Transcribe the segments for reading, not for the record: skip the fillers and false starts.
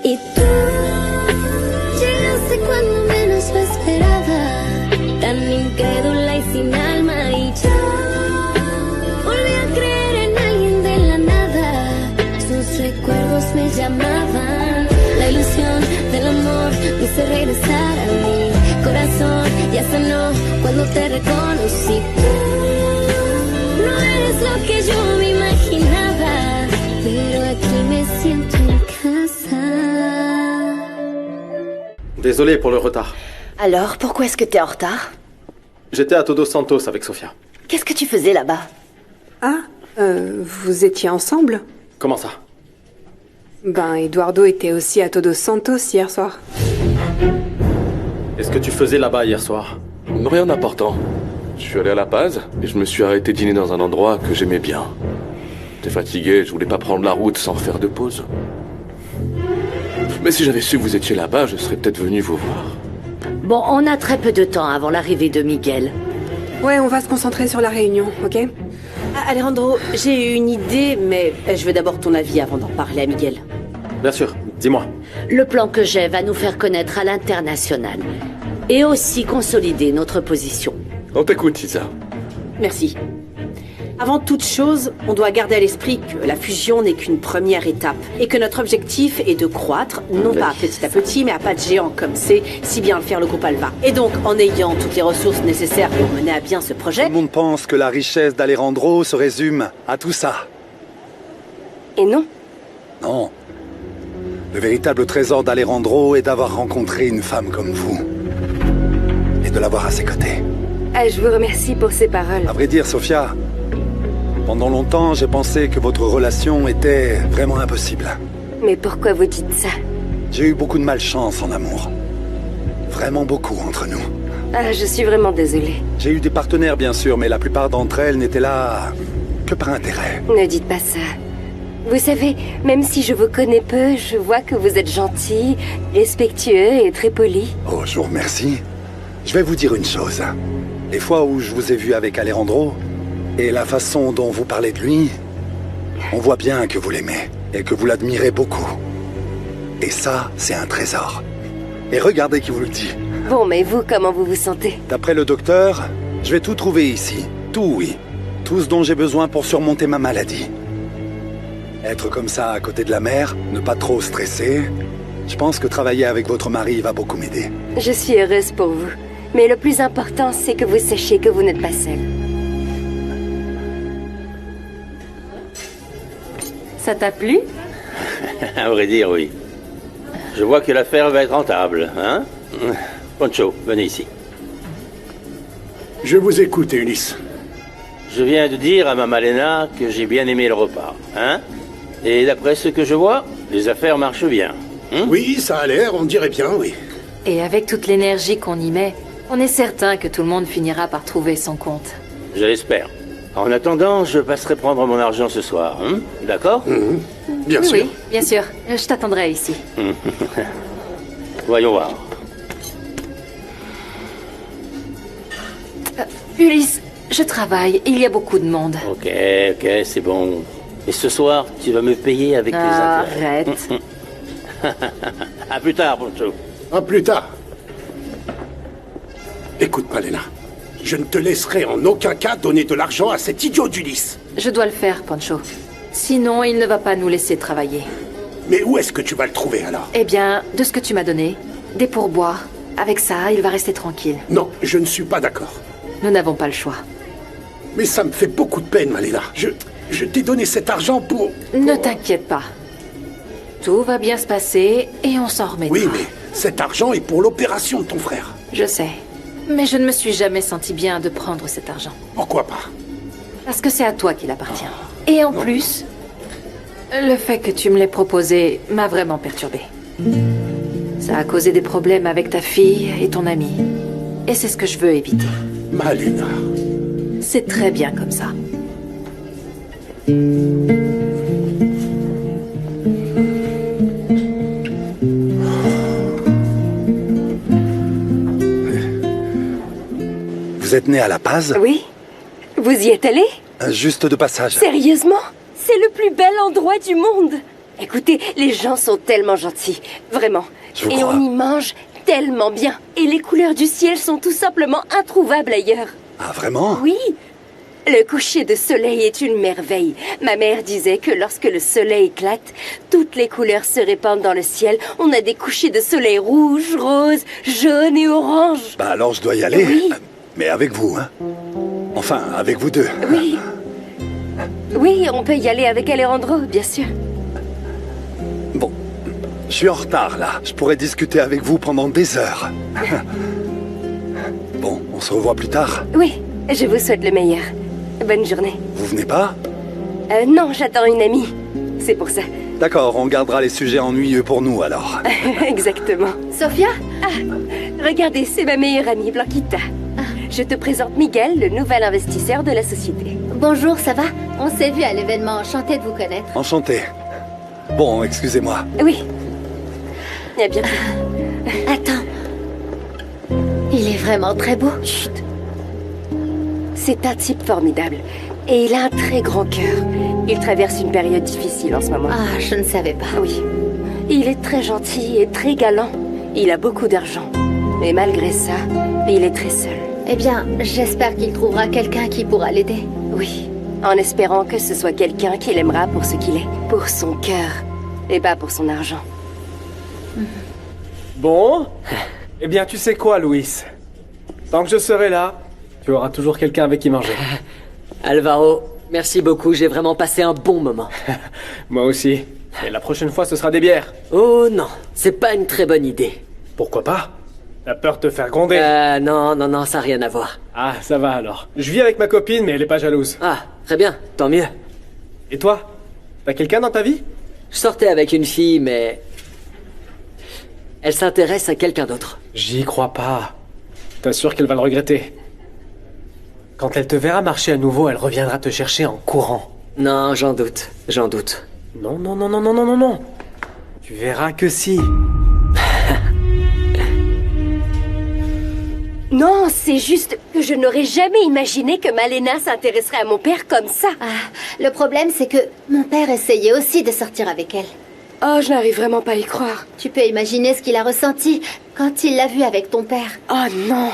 Y tú llegaste cuando menos lo esperaba, tan incrédula y sin alma, y yo volví a creer en alguien de la nada. Sus recuerdos me llamaban, la ilusión del amor me hizo regresar a mi corazón. Ya sanó cuando te reconocí. Tú no eres lo que yo me imaginaba, pero aquí me siento en casa. Désolé pour le retard. Alors, pourquoi est-ce que t'es en retard? J'étais à Todos Santos avec Sofia. Qu'est-ce que tu faisais là-bas? Ah, vous étiez ensemble? Comment ça? Ben, Eduardo était aussi à Todos Santos hier soir. Qu'est-ce que tu faisais là-bas hier soir? Rien d'important. Je suis allé à La Paz et je me suis arrêté dîner dans un endroit que j'aimais bien. J'étais fatigué, je voulais pas prendre la route sans faire de pause. Mais si j'avais su que vous étiez là-bas, je serais peut-être venu vous voir. Bon, on a très peu de temps avant l'arrivée de Miguel. Ouais, on va se concentrer sur la réunion, ok? Alejandro, j'ai une idée, mais je veux d'abord ton avis avant d'en parler à Miguel. Bien sûr, dis-moi. Le plan que j'ai va nous faire connaître à l'international et aussi consolider notre position. On t'écoute, Isa. Merci. Avant toute chose, on doit garder à l'esprit que la fusion n'est qu'une première étape et que notre objectif est de croître, non pas petit à petit, mais à pas de géant comme c'est si bien le faire le groupe Alva. Et donc, en ayant toutes les ressources nécessaires pour mener à bien ce projet... Tout le monde pense que la richesse d'Alejandro se résume à tout ça. Et non. Non. Le véritable trésor d'Alejandro est d'avoir rencontré une femme comme vous. Et de l'avoir à ses côtés. Je vous remercie pour ces paroles. À vrai dire, Sofia, pendant longtemps, j'ai pensé que votre relation était vraiment impossible. Mais pourquoi vous dites ça? J'ai eu beaucoup de malchance en amour. Vraiment beaucoup entre nous. Ah, je suis vraiment désolée. J'ai eu des partenaires, bien sûr, mais la plupart d'entre elles n'étaient là que par intérêt. Ne dites pas ça. Vous savez, même si je vous connais peu, je vois que vous êtes gentil, respectueux et très poli. Oh, je vous remercie. Je vais vous dire une chose. Les fois où je vous ai vu avec Alejandro, et la façon dont vous parlez de lui, on voit bien que vous l'aimez, et que vous l'admirez beaucoup. Et ça, c'est un trésor. Et regardez qui vous le dit. Bon, mais vous, comment vous vous sentez? D'après le docteur, je vais tout trouver ici. Tout, oui. Tout ce dont j'ai besoin pour surmonter ma maladie. Être comme ça à côté de la mer, ne pas trop stresser. Je pense que travailler avec votre mari va beaucoup m'aider. Je suis heureuse pour vous. Mais le plus important, c'est que vous sachiez que vous n'êtes pas seul. Ça t'a plu? À vrai dire, oui. Je vois que l'affaire va être rentable, hein? Poncho, venez ici. Je vous écoute, Ulysse. Je viens de dire à ma Malena que j'ai bien aimé le repas, hein? Et d'après ce que je vois, les affaires marchent bien. Oui, ça a l'air, on dirait bien, oui. Et avec toute l'énergie qu'on y met, on est certain que tout le monde finira par trouver son compte. Je l'espère. En attendant, je passerai prendre mon argent ce soir, hein? D'accord? Bien sûr. Oui, bien sûr. Je t'attendrai ici. Voyons voir. Ulysse, je travaille. Il y a beaucoup de monde. Ok, c'est bon. Et ce soir, tu vas me payer avec tes intérêts. Arrête. À plus tard, Poncho. À plus tard. Écoute, Malena. Je ne te laisserai en aucun cas donner de l'argent à cet idiot d'Ulysse. Je dois le faire, Poncho. Sinon, il ne va pas nous laisser travailler. Mais où est-ce que tu vas le trouver, alors? Eh bien, de ce que tu m'as donné, des pourboires. Avec ça, il va rester tranquille. Non, je ne suis pas d'accord. Nous n'avons pas le choix. Mais ça me fait beaucoup de peine, Malena. Je t'ai donné cet argent pour... Ne t'inquiète pas. Tout va bien se passer et on s'en remettra. Oui, mais cet argent est pour l'opération de ton frère. Je sais. Mais je ne me suis jamais senti bien de prendre cet argent. Pourquoi pas? Parce que c'est à toi qu'il appartient. Et en plus, le fait que tu me l'aies proposé m'a vraiment perturbée. Ça a causé des problèmes avec ta fille et ton ami. Et c'est ce que je veux éviter. Malena. C'est très bien comme ça. Vous êtes né à La Paz? Oui. Vous y êtes allé? Juste de passage. Sérieusement? C'est le plus bel endroit du monde. Écoutez, les gens sont tellement gentils. Vraiment. Je vous Et crois. on y mange tellement bien. Et les couleurs du ciel sont tout simplement introuvables ailleurs. Ah, vraiment? Oui. Le coucher de soleil est une merveille. Ma mère disait que lorsque le soleil éclate, toutes les couleurs se répandent dans le ciel. On a des couchers de soleil rouge, rose, jaune et orange. Bah alors je dois y aller. Oui. Mais avec vous, hein. Enfin, avec vous deux. Oui. Oui, on peut y aller avec Alejandro, bien sûr. Bon, je suis en retard là. Je pourrais discuter avec vous pendant des heures. Bon, on se revoit plus tard. Oui, je vous souhaite le meilleur. Bonne journée. Vous venez pas? Non, j'attends une amie. C'est pour ça. D'accord, on gardera les sujets ennuyeux pour nous alors. Exactement. Sophia? Regardez, c'est ma meilleure amie, Blanquita. Je te présente Miguel, le nouvel investisseur de la société. Bonjour, ça va? On s'est vu à l'événement, enchanté de vous connaître. Enchanté. Bon, excusez-moi. Oui. À bientôt. Attends. Il est vraiment très beau. Chut. C'est un type formidable. Et il a un très grand cœur. Il traverse une période difficile en ce moment. Ah, je ne savais pas. Oui. Il est très gentil et très galant. Il a beaucoup d'argent. Mais malgré ça, il est très seul. Eh bien, j'espère qu'il trouvera quelqu'un qui pourra l'aider. Oui. En espérant que ce soit quelqu'un qui l'aimera pour ce qu'il est. Pour son cœur. Et pas pour son argent. Bon. Eh bien, tu sais quoi, Louis? Tant que je serai là, tu auras toujours quelqu'un avec qui manger. Alvaro, merci beaucoup, j'ai vraiment passé un bon moment. Moi aussi. Et la prochaine fois, ce sera des bières. Oh non, c'est pas une très bonne idée. Pourquoi pas? T'as peur de te faire gronder? Non, ça n'a rien à voir. Ah, ça va alors. Je vis avec ma copine, mais elle est pas jalouse. Ah, très bien, tant mieux. Et toi? T'as quelqu'un dans ta vie? Je sortais avec une fille, mais... elle s'intéresse à quelqu'un d'autre. J'y crois pas. T'assures qu'elle va le regretter. Quand elle te verra marcher à nouveau, elle reviendra te chercher en courant. Non, j'en doute. Non. Tu verras que si. Non, c'est juste que je n'aurais jamais imaginé que Malena s'intéresserait à mon père comme ça. Le problème, c'est que mon père essayait aussi de sortir avec elle. Oh, je n'arrive vraiment pas à y croire. Tu peux imaginer ce qu'il a ressenti quand il l'a vue avec ton père. Oh non.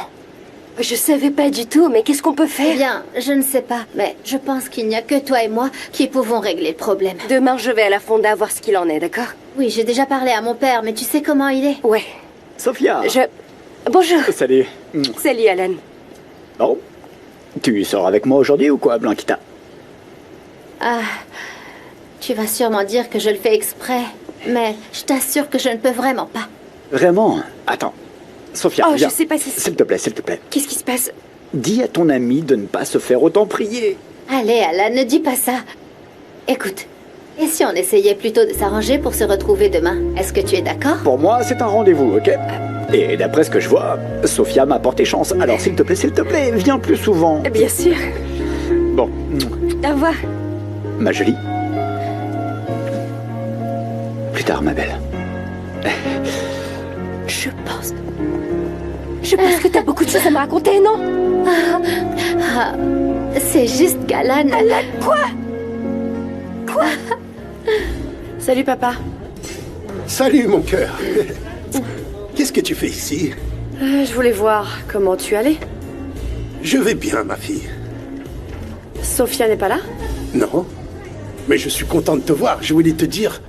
Je savais pas du tout, mais qu'est-ce qu'on peut faire? Eh bien, je ne sais pas, mais je pense qu'il n'y a que toi et moi qui pouvons régler le problème. Demain, je vais à la fonda voir ce qu'il en est, d'accord? Oui, j'ai déjà parlé à mon père, mais tu sais comment il est. Ouais. Sophia. Bonjour. Salut. Salut, Alan. Oh. Tu sors avec moi aujourd'hui ou quoi, Blanquita? Ah, tu vas sûrement dire que je le fais exprès, mais je t'assure que je ne peux vraiment pas. Vraiment? Attends. Sophia, Oh, viens. je sais pas si... S'il te plaît. Qu'est-ce qui se passe? Dis à ton ami de ne pas se faire autant prier. Allez, Alan, ne dis pas ça. Écoute, et si on essayait plutôt de s'arranger pour se retrouver demain? Est-ce que tu es d'accord? Pour moi, c'est un rendez-vous, ok? Et d'après ce que je vois, Sophia m'a porté chance. Alors s'il te plaît, viens plus souvent. Bien sûr. Bon. Au revoir. Ma jolie. Plus tard, ma belle. Je pense que t'as beaucoup de choses à me raconter, non? C'est juste qu'Alan... Alan, quoi? Salut, papa. Salut, mon cœur. Qu'est-ce que tu fais ici? Je voulais voir comment tu allais. Je vais bien, ma fille. Sophia n'est pas là? Non. Mais je suis content de te voir. Je voulais te dire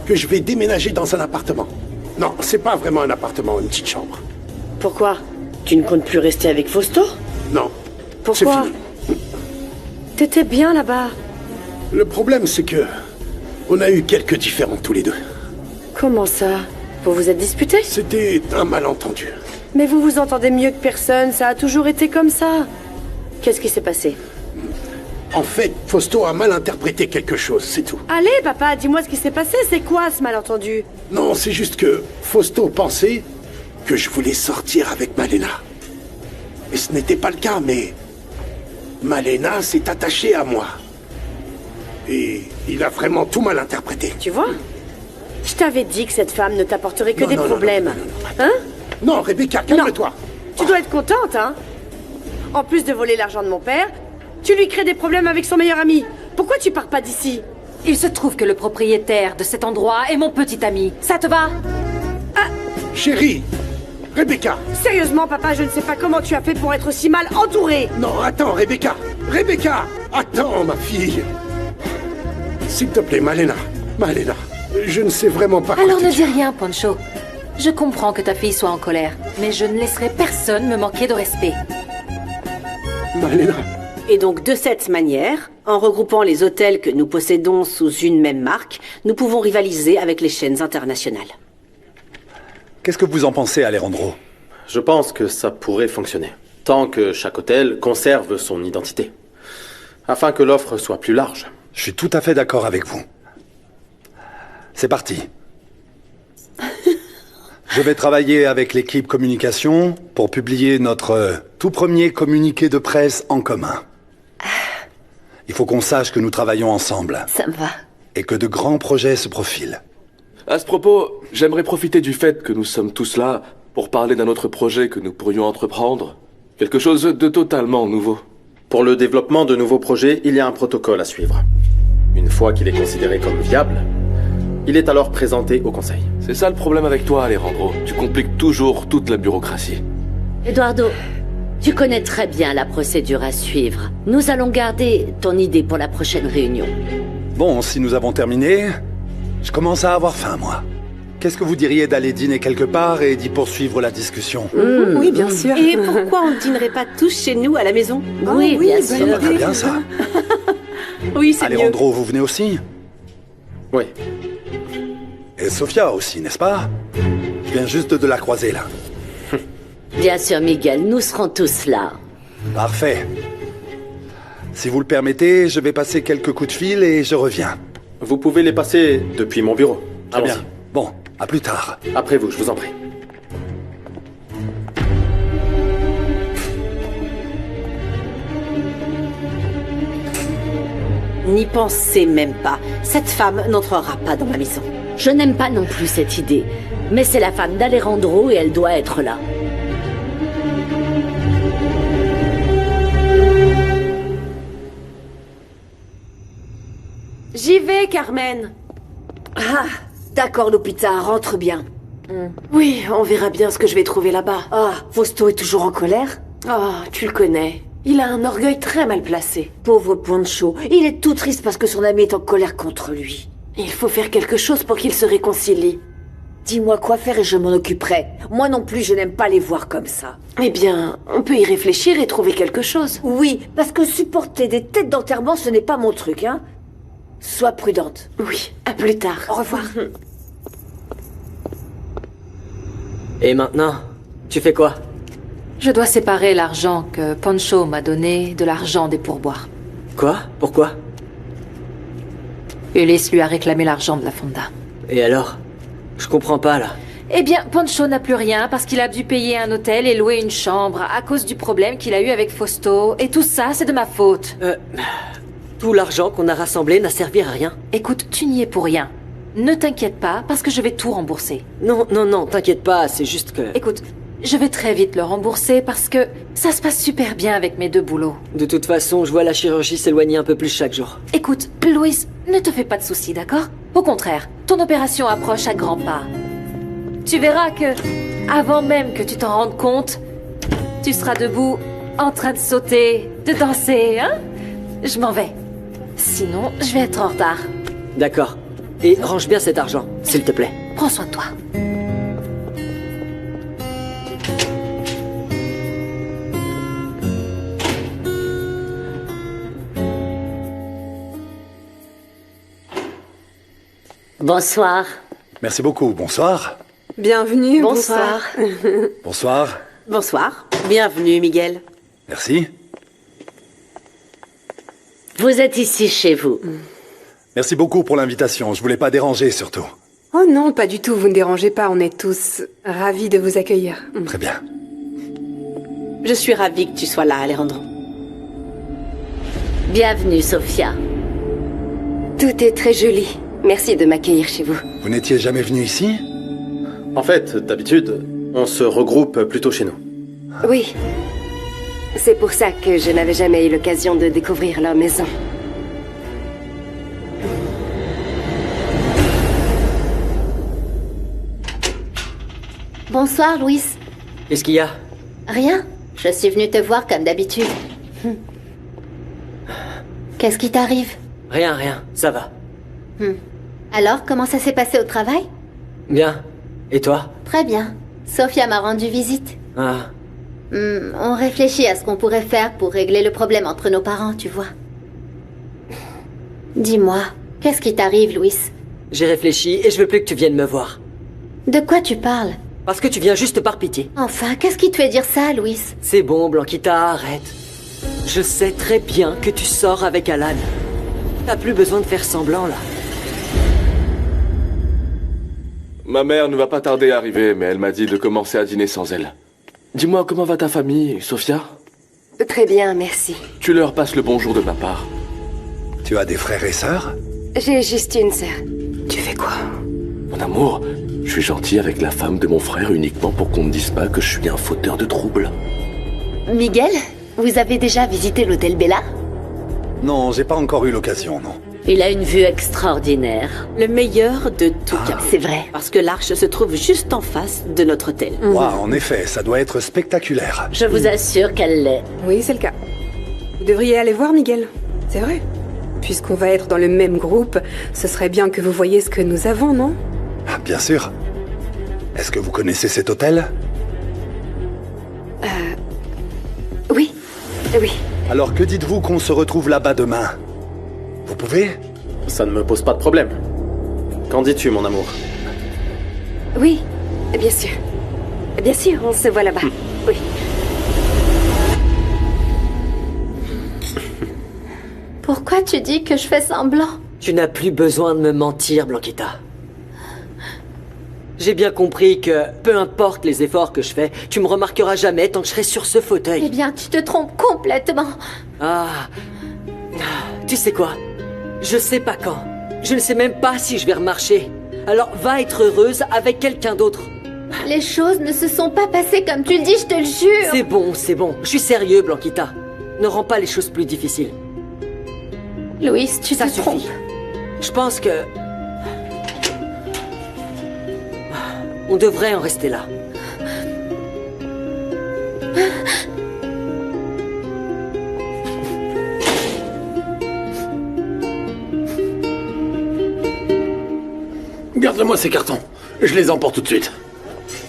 que je vais déménager dans un appartement. Non, c'est pas vraiment un appartement, une petite chambre. Pourquoi? Tu ne comptes plus rester avec Fausto? Non. Pourquoi? C'est fini. T'étais bien là-bas. Le problème, c'est que... on a eu quelques différends tous les deux. Comment ça? Vous vous êtes disputés? C'était un malentendu. Mais vous vous entendez mieux que personne, ça a toujours été comme ça. Qu'est-ce qui s'est passé? En fait, Fausto a mal interprété quelque chose, c'est tout. Allez, papa, dis-moi ce qui s'est passé, c'est quoi ce malentendu? Non, c'est juste que Fausto pensait que je voulais sortir avec Malena. Et ce n'était pas le cas, mais... Malena s'est attachée à moi. Et il a vraiment tout mal interprété. Tu vois? Je t'avais dit que cette femme ne t'apporterait que Non, des non, problèmes. non. Hein? Non, Rebecca, calme-toi. Tu dois être contente, hein? En plus de voler l'argent de mon père, tu lui crées des problèmes avec son meilleur ami. Pourquoi tu pars pas d'ici? Il se trouve que le propriétaire de cet endroit est mon petit ami. Ça te va? Chérie, Rebecca. Sérieusement, papa, je ne sais pas comment tu as fait pour être si mal entourée. Non, attends, Rebecca. Rebecca, attends, ma fille. S'il te plaît, Malena. Malena, je ne sais vraiment pas quoi Alors te ne dire. dis rien, Poncho. Je comprends que ta fille soit en colère, mais je ne laisserai personne me manquer de respect. Malena. Et donc, de cette manière, en regroupant les hôtels que nous possédons sous une même marque, nous pouvons rivaliser avec les chaînes internationales. Qu'est-ce que vous en pensez, Alejandro? Je pense que ça pourrait fonctionner. Tant que chaque hôtel conserve son identité. Afin que l'offre soit plus large. Je suis tout à fait d'accord avec vous. C'est parti. Je vais travailler avec l'équipe communication pour publier notre tout premier communiqué de presse en commun. Il faut qu'on sache que nous travaillons ensemble. Ça me va. Et que de grands projets se profilent. À ce propos, j'aimerais profiter du fait que nous sommes tous là pour parler d'un autre projet que nous pourrions entreprendre. Quelque chose de totalement nouveau. Pour le développement de nouveaux projets, il y a un protocole à suivre. Une fois qu'il est considéré comme viable, il est alors présenté au conseil. C'est ça le problème avec toi, Alejandro. Tu compliques toujours toute la bureaucratie. Eduardo, tu connais très bien la procédure à suivre. Nous allons garder ton idée pour la prochaine réunion. Bon, si nous avons terminé, je commence à avoir faim, moi. Qu'est-ce que vous diriez d'aller dîner quelque part et d'y poursuivre la discussion? Oui, bien sûr. Et pourquoi on ne dînerait pas tous chez nous à la maison? Oui, bien sûr. Très bien, ça. Oui, c'est mieux. Alejandro, vous venez aussi? Oui. Et Sofia aussi, n'est-ce pas? Je viens juste de la croiser, là. Bien sûr, Miguel, nous serons tous là. Parfait. Si vous le permettez, je vais passer quelques coups de fil et je reviens. Vous pouvez les passer depuis mon bureau. Très bien. Allons-y. Bon, à plus tard. Après vous, je vous en prie. N'y pensez même pas. Cette femme n'entrera pas dans ma maison. Je n'aime pas non plus cette idée, mais c'est la femme d'Alejandro et elle doit être là. J'y vais, Carmen. Ah, d'accord, Lupita, rentre bien. Oui, on verra bien ce que je vais trouver là-bas. Ah, Fausto est toujours en colère? Ah, tu le connais. Il a un orgueil très mal placé. Pauvre Poncho, il est tout triste parce que son ami est en colère contre lui. Il faut faire quelque chose pour qu'il se réconcilie. Dis-moi quoi faire et je m'en occuperai. Moi non plus, je n'aime pas les voir comme ça. Eh bien, on peut y réfléchir et trouver quelque chose. Oui, parce que supporter des têtes d'enterrement, ce n'est pas mon truc, hein. Sois prudente. Oui, à plus tard. Au revoir. Et maintenant, tu fais quoi? Je dois séparer l'argent que Poncho m'a donné de l'argent des pourboires. Quoi? Pourquoi? Ulysse lui a réclamé l'argent de la Fonda. Et alors? Je comprends pas, là. Eh bien, Poncho n'a plus rien parce qu'il a dû payer un hôtel et louer une chambre à cause du problème qu'il a eu avec Fausto. Et tout ça, c'est de ma faute. Tout l'argent qu'on a rassemblé n'a servi à rien. Écoute, tu n'y es pour rien. Ne t'inquiète pas parce que je vais tout rembourser. Non, t'inquiète pas, c'est juste que... Écoute, je vais très vite le rembourser parce que ça se passe super bien avec mes deux boulots. De toute façon, je vois la chirurgie s'éloigner un peu plus chaque jour. Écoute, Louis, ne te fais pas de soucis, d'accord? Au contraire, ton opération approche à grands pas. Tu verras que, avant même que tu t'en rendes compte, tu seras debout, en train de sauter, de danser, hein? Je m'en vais. Sinon, je vais être en retard. D'accord. Et range bien cet argent, s'il te plaît. Prends soin de toi. Bonsoir. Merci beaucoup. Bonsoir. Bienvenue. Bonsoir. Bonsoir. Bonsoir. Bienvenue, Miguel. Merci. Vous êtes ici chez vous. Merci beaucoup pour l'invitation. Je voulais pas déranger, surtout. Oh non, pas du tout, vous ne dérangez pas, on est tous ravis de vous accueillir. Très bien. Je suis ravie que tu sois là, Alejandro. Bienvenue, Sofia. Tout est très joli. Merci de m'accueillir chez vous. Vous n'étiez jamais venu ici? En fait, d'habitude, on se regroupe plutôt chez nous. Oui. C'est pour ça que je n'avais jamais eu l'occasion de découvrir leur maison. Bonsoir, Louis. Qu'est-ce qu'il y a? Rien. Je suis venue te voir comme d'habitude. Qu'est-ce qui t'arrive? Rien, ça va. Alors, comment ça s'est passé au travail? Bien. Et toi? Très bien. Sophia m'a rendu visite. Ah. On réfléchit à ce qu'on pourrait faire pour régler le problème entre nos parents, tu vois. Dis-moi, qu'est-ce qui t'arrive, Louis? J'ai réfléchi et je veux plus que tu viennes me voir. De quoi tu parles? Parce que tu viens juste par pitié. Enfin, qu'est-ce qui te fait dire ça, Louis? C'est bon, Blanquita, arrête. Je sais très bien que tu sors avec Alan. T'as plus besoin de faire semblant, là. Ma mère ne va pas tarder à arriver, mais elle m'a dit de commencer à dîner sans elle. Dis-moi, comment va ta famille, Sophia? Très bien, merci. Tu leur passes le bonjour de ma part. Tu as des frères et sœurs? J'ai juste une sœur. Tu fais quoi? Mon amour, je suis gentil avec la femme de mon frère uniquement pour qu'on ne dise pas que je suis un fauteur de troubles. Miguel, vous avez déjà visité l'hôtel Bella? Non, j'ai pas encore eu l'occasion, non. Il a une vue extraordinaire. Le meilleur de tout cas. C'est vrai. Parce que l'arche se trouve juste en face de notre hôtel. Waouh, en effet, ça doit être spectaculaire. Je vous assure qu'elle l'est. Oui, c'est le cas. Vous devriez aller voir Miguel. C'est vrai. Puisqu'on va être dans le même groupe, ce serait bien que vous voyiez ce que nous avons, non? Bien sûr. Est-ce que vous connaissez cet hôtel? Oui. Oui. Alors que dites-vous qu'on se retrouve là-bas demain? Vous pouvez? Ça ne me pose pas de problème. Qu'en dis-tu, mon amour? Oui, bien sûr. Bien sûr, on se voit là-bas. Oui. Pourquoi tu dis que je fais semblant? Tu n'as plus besoin de me mentir, Blanquita. J'ai bien compris que, peu importe les efforts que je fais, tu me remarqueras jamais tant que je serai sur ce fauteuil. Eh bien, tu te trompes complètement. Ah. Tu sais quoi? Je sais pas quand. Je ne sais même pas si je vais remarcher. Alors va être heureuse avec quelqu'un d'autre. Les choses ne se sont pas passées comme tu le dis, je te le jure. C'est bon, c'est bon. Je suis sérieux, Blanquita. Ne rends pas les choses plus difficiles. Louis, tu Ça te trompes. suffit. Je pense que... on devrait en rester là. Garde-moi ces cartons. Je les emporte tout de suite.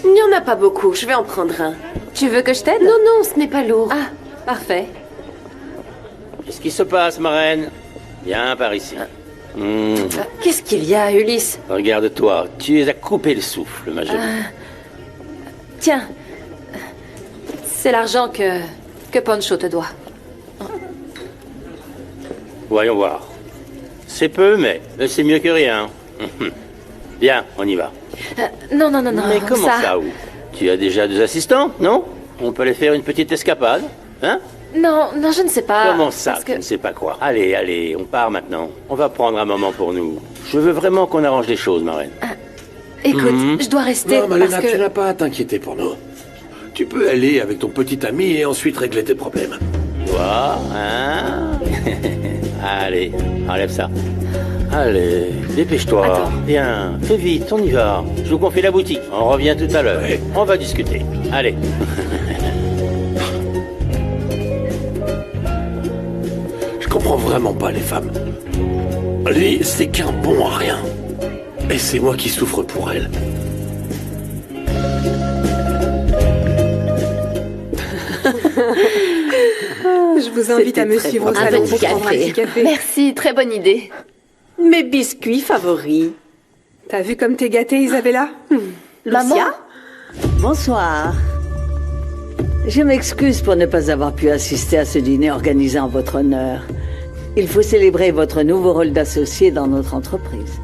Il n'y en a pas beaucoup, je vais en prendre un. Tu veux que je t'aide? Non, non, ce n'est pas lourd. Ah, parfait. Qu'est-ce qui se passe, ma reine? Viens par ici. Qu'est-ce qu'il y a, Ulysse? Regarde-toi, tu es à couper le souffle, ma jolie. Tiens. C'est l'argent que Poncho te doit. Voyons voir. C'est peu, mais c'est mieux que rien. Bien, on y va. Non. Mais comment ça, où? Tu as déjà 2 assistants, non? On peut aller faire une petite escapade, hein? Non, je ne sais pas. Comment ça, parce que... tu ne sais pas quoi? Allez, on part maintenant. On va prendre un moment pour nous. Je veux vraiment qu'on arrange les choses, ma reine. Écoute, je dois rester Non, Malena, parce que... tu n'as pas à t'inquiéter pour nous. Tu peux aller avec ton petit ami et ensuite régler tes problèmes. Toi, hein? Allez, enlève ça. Allez, dépêche-toi. Viens, fais vite, on y va. Je vous confie la boutique. On revient tout à l'heure. Ouais. On va discuter. Allez. Je comprends vraiment pas les femmes. Lui, c'est qu'un bon à rien. Et c'est moi qui souffre pour elle. Je vous invite à me suivre au salon pour prendre un petit café. Merci, très bonne idée. Mes biscuits favoris. T'as vu comme t'es gâtée, Isabella? Maman? Bonsoir. Je m'excuse pour ne pas avoir pu assister à ce dîner organisé en votre honneur. Il faut célébrer votre nouveau rôle d'associé dans notre entreprise.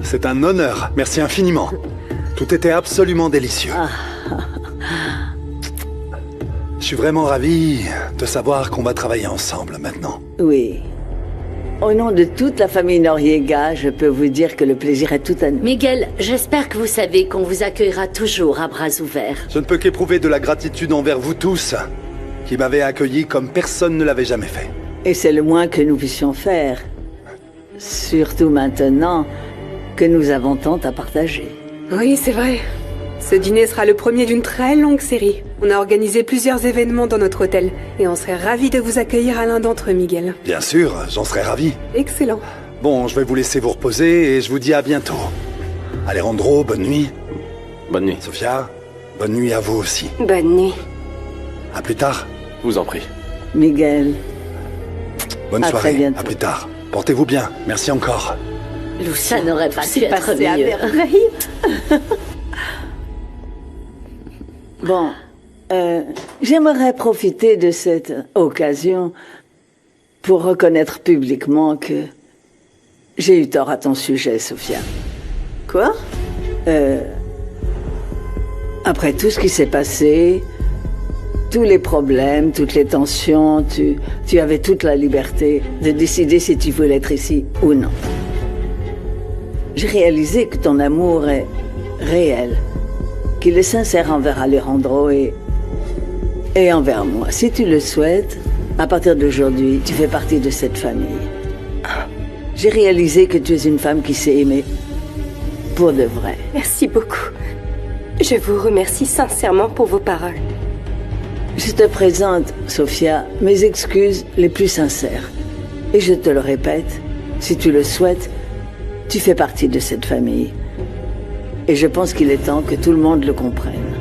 C'est un honneur, merci infiniment. Tout était absolument délicieux. Je suis vraiment ravi de savoir qu'on va travailler ensemble maintenant. Oui. Au nom de toute la famille Noriega, je peux vous dire que le plaisir est tout à nous. Miguel, j'espère que vous savez qu'on vous accueillera toujours à bras ouverts. Je ne peux qu'éprouver de la gratitude envers vous tous, qui m'avez accueilli comme personne ne l'avait jamais fait. Et c'est le moins que nous puissions faire. Surtout maintenant que nous avons tant à partager. Oui, c'est vrai. Ce dîner sera le premier d'une très longue série. On a organisé plusieurs événements dans notre hôtel et on serait ravis de vous accueillir à l'un d'entre eux, Miguel. Bien sûr, j'en serais ravi. Excellent. Bon, je vais vous laisser vous reposer et je vous dis à bientôt. Alejandro, bonne nuit. Bonne nuit. Sofia, bonne nuit à vous aussi. Bonne nuit. À plus tard. Je vous en prie. Miguel. Bonne À soirée. très bientôt. À plus tard. Portez-vous bien. Merci encore. Ça n'aurait pas pu C'est être passé à mieux. merveille. Bon, j'aimerais profiter de cette occasion pour reconnaître publiquement que j'ai eu tort à ton sujet, Sofia. Quoi? Après tout ce qui s'est passé, tous les problèmes, toutes les tensions, tu avais toute la liberté de décider si tu voulais être ici ou non. J'ai réalisé que ton amour est réel, qu'il est sincère envers Alejandro et envers moi. Si tu le souhaites, à partir d'aujourd'hui, tu fais partie de cette famille. J'ai réalisé que tu es une femme qui sait aimer pour de vrai. Merci beaucoup. Je vous remercie sincèrement pour vos paroles. Je te présente, Sofia, mes excuses les plus sincères. Et je te le répète, si tu le souhaites, tu fais partie de cette famille. Et je pense qu'il est temps que tout le monde le comprenne.